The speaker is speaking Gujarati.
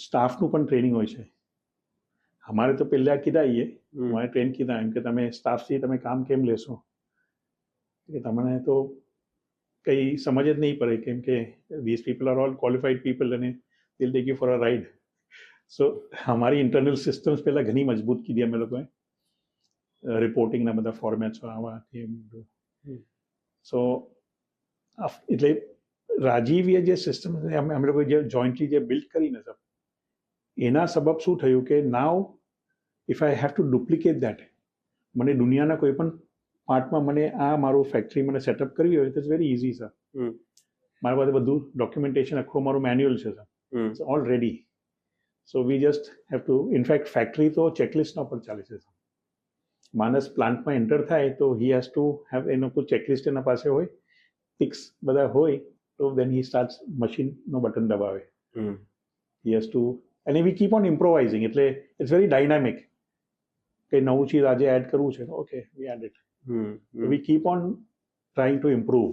સ્ટાફનું પણ ટ્રેનિંગ હોય છે. અમારે તો પહેલા કીધા અમારે ટ્રેન કીધા એમ કે તમે સ્ટાફથી તમે કામ કેમ લેશો, કે તમને તો કંઈ સમજ જ નહીં પડે, કેમ કે these people are all qualified people અને they'll take you for a ride. સો અમારી ઇન્ટરનલ સિસ્ટમ્સ પહેલાં ઘણી મજબૂત કીધી અમે લોકોએ, રિપોર્ટિંગના બધા ફોર્મેટ્સ આવા સો એટલે રાજીવીએ જે સિસ્ટમ અમે લોકો જે જોઈન્ટલી જે બિલ્ડ કરીને સર, એના સબબ શું થયું કે નાવ if I have to duplicate that, મને દુનિયાના કોઈ પણ પાર્ટમાં મને આ મારું ફેક્ટરી મને સેટઅપ કરવી હોય તો ઇટ્સ વેરી ઇઝી સર. મારા પાસે બધું ડોક્યુમેન્ટેશન આખું મારું મેન્યુઅલ છે sir, it's all ready. So we just have to, in fact factory તો ચેકલિસ્ટના ઉપર ચાલે છે સર. માણસ પ્લાન્ટમાં એન્ટર થાય તો હી હેઝ ટુ હેવ એનું કોઈ ચેકલિસ્ટ એના પાસે હોય, ટિક્સ બધા હોય, તો દેન હી સ્ટાર્ટ્સ મશીનનો બટન દબાવે. હી હેઝ ટુ, અને વી કીપ ઓન ઇમ્પ્રોવાઇઝિંગ, એટલે ઇટ્સ વેરી ડાયનામિક. કંઈ નવું ચીજ આજે એડ કરવું છે, okay we add it. We keep on trying to improve.